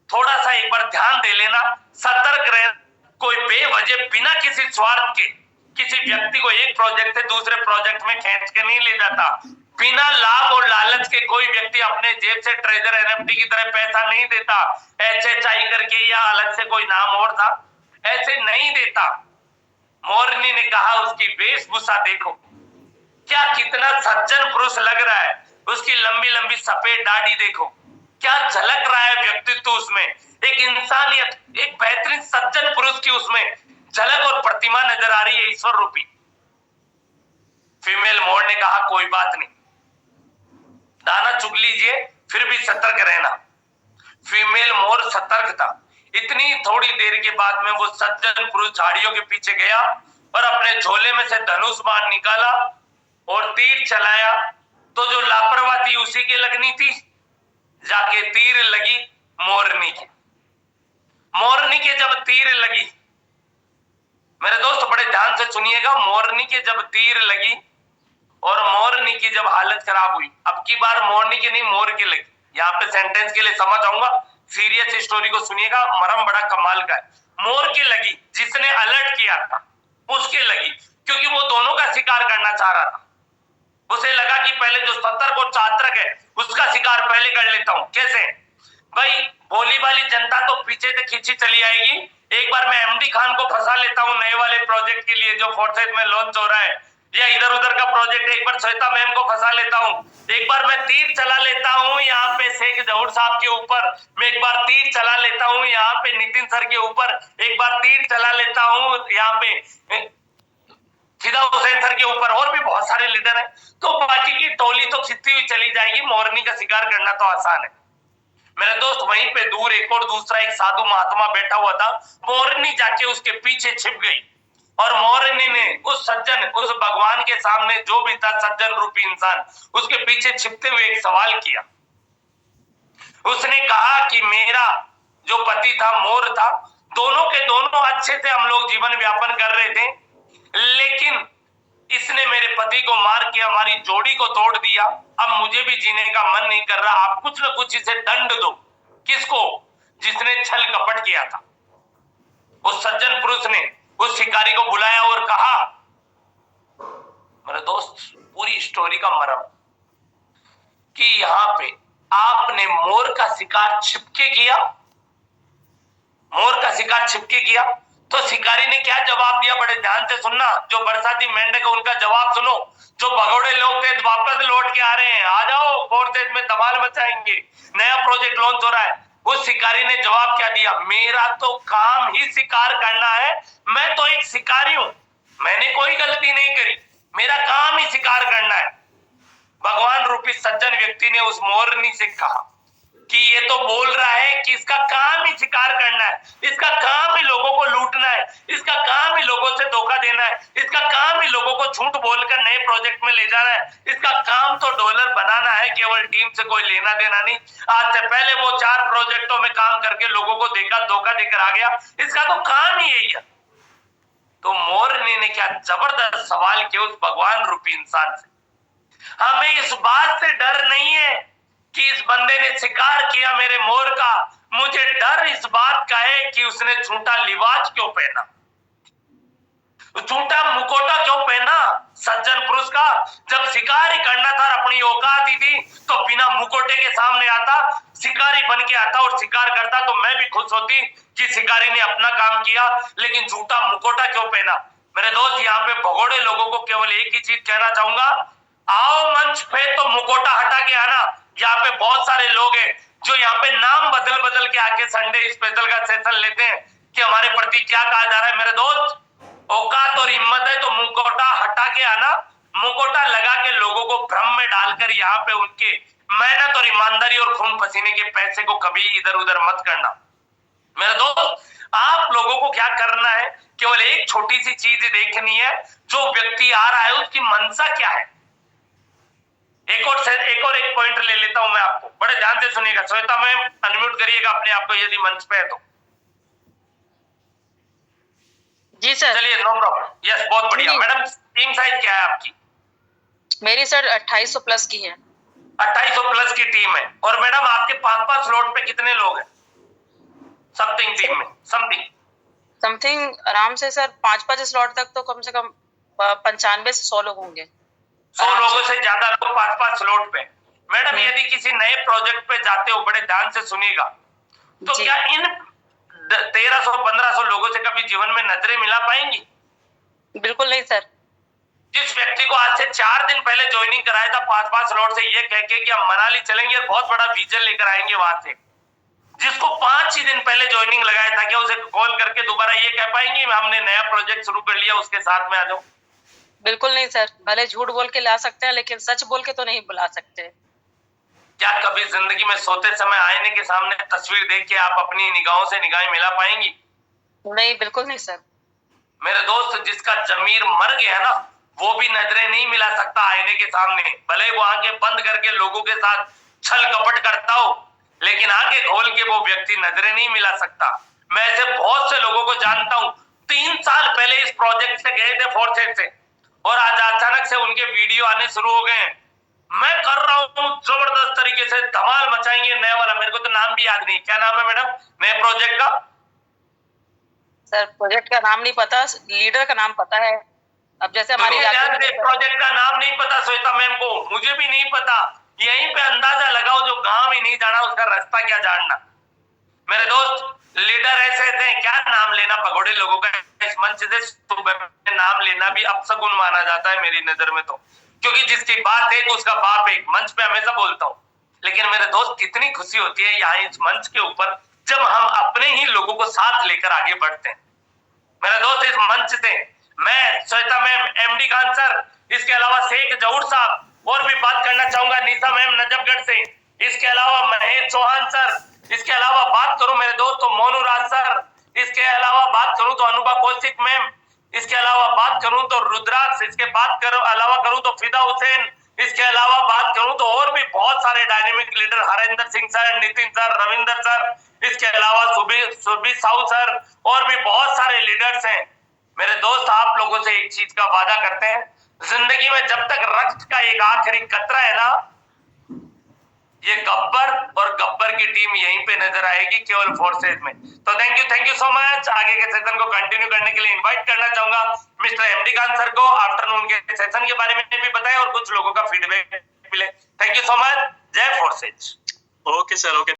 थोड़ा सा एक बार ध्यान दे लेना, सतर्क रहे। कोई बेवजह बिना किसी स्वार्थ के किसी व्यक्ति को एक प्रोजेक्ट से दूसरे प्रोजेक्ट में खींच के नहीं ले जाता। बिना लाभ और लालच के कोई व्यक्ति अपने जेब से ट्रेजर एनएफटी की तरह पैसा नहीं देता, HHI करके या अलग से कोई नाम और था, ऐसे नहीं देता। मोरनी ने कहा उसकी वेशभूषा देखो, क्या कितना सज्जन पुरुष लग रहा है, उसकी लंबी लंबी सफेद दाढ़ी देखो, क्या झलक रहा है व्यक्तित्व उसमें, एक इंसानियत, एक बेहतरीन सज्जन पुरुष की उसमें झलक और प्रतिमा नजर आ रही है, ईश्वर रूपी। फीमेल मोर ने कहा कोई बात नहीं, दाना चुग लीजिए, फिर भी सतर्क रहना। फीमेल मोर सतर्क था। इतनी थोड़ी देर के बाद में वो सज्जन पुरुष झाड़ियों के पीछे गया और अपने झोले में से धनुष बाण निकाला और तीर चलाया, तो जो लापरवाही थी उसी के लगनी थी, जाके तीर लगी मोरनी के। मोरनी के जब तीर लगी, मेरे दोस्त बड़े ध्यान से सुनिएगा, मोरनी के जब तीर लगी और मोरनी की जब हालत खराब हुई, अब की बार मोरनी की नहीं मोर के लगी। यहाँ पे सेंटेंस के लिए समझ आऊंगा, सीरियस स्टोरी को सुनिएगा, मरम बड़ा कमाल का है। मोर के लगी, जिसने अलर्ट किया था उसके लगी, क्योंकि वो दोनों का शिकार करना चाह रहा था। उसे लगा कि पहले जो सतर्क और चातरक है उसका शिकार पहले कर लेता हूं। कैसे भाई, भोली वाली जनता तो पीछे से खींची चली आएगी, एक बार मैं एमडी खान को फंसा लेता हूं नए वाले प्रोजेक्ट के लिए जो फोर्सेज में लॉन्च हो रहा है, या इधर उधर का प्रोजेक्ट, एक बार श्वेता मैम को फंसा लेता हूं, एक बार मैं तीर चला लेता हूं यहाँ पे शेख जहूर साहब के ऊपर, मैं एक बार तीर चला लेता हूं यहाँ पे नितिन सर के ऊपर, एक बार तीर चला लेता हूं यहाँ पे फिदा हुसैन सर के ऊपर, और भी बहुत सारे लीडर हैं, तो बाकी की टोली तो खिंचती हुई चली जाएगी। मोरनी का शिकार करना तो आसान है मेरे दोस्त। वहीं पे दूर एक और दूसरा एक साधु महात्मा बैठा हुआ था, मोरनी जाके उसके पीछे छिप गई और मोरनी ने उस सज्जन, उस भगवान के सामने जो भी था सज्जन रूपी इंसान, उसके पीछे छिपते हुए एक सवाल किया। उसने कहा कि मेरा जो पति था, मोर था, दोनों के दोनों अच्छे से हम लोग जीवन व्यापन कर रहे थे, लेकिन इसने मेरे पति को मार के हमारी जोड़ी को तोड़ दिया। अब मुझे भी जीने का मन नहीं कर रहा, आप कुछ न कुछ इसे दंड दो। किसको? जिसने छल कपट किया था। उस सज्जन पुरुष ने उस शिकारी को बुलाया और कहा, मेरे दोस्त पूरी स्टोरी का मर्म कि यहां पे आपने मोर का शिकार छिपके किया, मोर का शिकार छिपके किया, तो शिकारी ने क्या जवाब दिया, बड़े ध्यान से सुनना। जो बरसाती मेंढक है उनका जवाब सुनो। जो भगोड़े लोग थे वापस लौट के आ रहे हैं, आ जाओ फोर्सेज में धमाल मचाएंगे, नया प्रोजेक्ट लॉन्च हो रहा है। उस शिकारी ने जवाब क्या दिया, मेरा तो काम ही शिकार करना है, मैं तो एक शिकारी हूं, मैंने कोई गलती नहीं करी, मेरा काम ही शिकार करना है। भगवान रूपी सज्जन व्यक्ति ने उस मोरनी से कहा कि ये तो बोल रहा है कि इसका काम ही शिकार करना है, इसका काम ही लोगों को लूटना है, इसका काम ही लोगों से धोखा देना है, इसका काम ही लोगों को झूठ बोलकर नए प्रोजेक्ट में ले जाना है, इसका काम तो डॉलर बनाना है, केवल टीम से कोई लेना देना नहीं। आज से पहले वो 4 प्रोजेक्टों में काम करके लोगों को धोखा देकर आ गया, इसका तो काम ही यही है। तो मोरनी ने क्या जबरदस्त सवाल किया उस भगवान रूपी इंसान से। हमें इस बात से डर नहीं है कि इस बंदे ने शिकार किया मेरे मोर का, मुझे डर इस बात का है कि उसने झूठा लिबास क्यों पहना, झूठा मुकोटा क्यों पहना सज्जन पुरुष का। जब शिकार ही करना था, अपनी औकात ही थी, तो बिना मुकोटे के सामने आता, शिकारी बन के आता और शिकार करता, तो मैं भी खुश होती कि शिकारी ने अपना काम किया। लेकिन झूठा मुकोटा क्यों पहना। मेरे दोस्त, यहाँ पे भगोड़े लोगों को केवल एक ही चीज कहना चाहूंगा, आओ मंच पे तो मुकोटा हटा के आना। यहाँ पे बहुत सारे लोग हैं जो यहाँ पे नाम बदल बदल के आके संडे स्पेशल का सेशन लेते हैं कि हमारे प्रति क्या कहा जा रहा है। मेरे दोस्त, औकात और हिम्मत है तो मुकोटा हटा के आना, मुकोटा लगा के लोगों को भ्रम में डालकर यहाँ पे उनके मेहनत और ईमानदारी और खून पसीने के पैसे को कभी इधर उधर मत करना। मेरे दोस्त, आप लोगों को क्या करना है, केवल एक छोटी सी चीज देखनी है, जो व्यक्ति आ रहा है उसकी मंशा क्या है। एक और पॉइंट ले लेता हूं मैं आपको, बड़े ध्यान से सुनिएगा। श्वेता मैम अनम्यूट करिएगा अपने आप को यदि मंच पे है तो। जी सर। चलिए, नो प्रॉब्लम। यस, बहुत बढ़िया। मैडम, टीम साइज क्या है आपकी? मेरी सर 2800 प्लस की है। 2800 प्लस की टीम है। और मैडम, आपके 5-5 स्लॉट पे कितने लोग हैं समथिंग टीम में? समथिंग आराम से सर 5-5 स्लॉट तक तो कम से कम 95 से 100 लोग होंगे। 100 लोगों से ज्यादा लोग 5-5 स्लॉट पे। मैडम, यदि किसी नए प्रोजेक्ट पे जाते हो, बड़े ध्यान से सुनिएगा, तो क्या इन 1300-1500 लोगों से कभी जीवन में नजरें मिला पाएंगी? बिल्कुल नहीं सर। जिस व्यक्ति को आज से 4 दिन पहले ज्वाइनिंग कराया था 5-5 स्लॉट से, ये कह के कि हम मनाली चलेंगे और बहुत बड़ा विजन लेकर आएंगे वहां से, जिसको 5 ही दिन पहले ज्वाइनिंग लगाया था, क्या उसे कॉल करके दोबारा ये कह पाएंगे हमने नया प्रोजेक्ट शुरू कर लिया, उसके साथ में आ जाओ? बिल्कुल नहीं सर। भले झूठ बोल के ला सकते हैं, लेकिन सच बोल के तो नहीं बुला सकते। क्या कभी जिंदगी में सोते समय आईने के सामने तस्वीर देख के आप अपनी निगाहों से निगाहें मिला पाएंगी? नहीं, बिल्कुल नहीं सर। मेरे दोस्त, जिसका जमीर मर गया ना, वो भी नजरें नहीं मिला सकता आईने के सामने, भले वो आंखें बंद करके लोगों के साथ छल कपट करता हो, लेकिन आंखें खोल के वो व्यक्ति नजरें नहीं मिला सकता। मैं ऐसे बहुत से लोगों को जानता हूं, 3 साल पहले इस प्रोजेक्ट से गए थे फोर्सेज से, और आज अचानक से उनके वीडियो आने शुरू हो गए हैं। मैं कर रहा हूँ जबरदस्त तरीके से, धमाल मचाएंगे नया वाला। मेरे को तो नाम भी याद नहीं, क्या नाम है मैडम नए प्रोजेक्ट का? सर, प्रोजेक्ट का नाम नहीं पता, लीडर का नाम पता है। अब जैसे हमारी प्रोजेक्ट का नाम नहीं पता श्वेता मैम को, मुझे भी नहीं पता। यहीं पे अंदाजा लगाओ, जो गांव ही नहीं जाना उसका रास्ता क्या जानना। मेरे दोस्त, लीडर ऐसे थे, क्या नाम लेना भगोड़े लोगों का इस मंच से नाम लेना भी अपशगुन माना जाता है मेरी नजर में, तो क्योंकि जिसकी बात एक उसका बाप एक, मंच पे हमेशा बोलता हूँ। लेकिन मेरे दोस्त, कितनी खुशी होती है यहाँ इस मंच के ऊपर जब हम अपने ही लोगों को साथ लेकर आगे बढ़ते हैं। मेरे दोस्त, इस मंच से मैं, Shweta ma'am, MD Khan sir, इसके अलावा शेख जहूर साहब, और भी बात करना चाहूंगा निशा मैम नजफगढ़ से, इसके अलावा महेश चौहान सर, इसके अलावा बात करूं मेरे दोस्त तो मोनू राज सर, इसके अलावा बात करूं तो अनुभा कौशिक मैम, इसके अलावा बात करूं तो रुद्राक्ष, इसके अलावा करूं तो फिदा हुसैन, इसके अलावा बात करूं तो और भी बहुत सारे dynamic leader, Harendra Singh sir, Nitin sir, Ravinder sir, इसके अलावा सुबीर साहू सर, और भी बहुत सारे लीडर्स हैं। मेरे दोस्त, आप लोगों से एक चीज का वादा करते हैं, जिंदगी में जब तक रक्त का एक आखिरी कतरा है ना, ये गब्बर और गब्बर की टीम यहीं पे नजर आएगी, केवल फोर्सेज में। तो थैंक यू सो मच। आगे के सेशन को कंटिन्यू करने के लिए इनवाइट करना चाहूंगा मिस्टर एमडी खान सर को। आफ्टरनून के सेशन के बारे में भी बताएं और कुछ लोगों का फीडबैक मिले। Thank you so much. जय फोर्सेज। Okay sir, okay.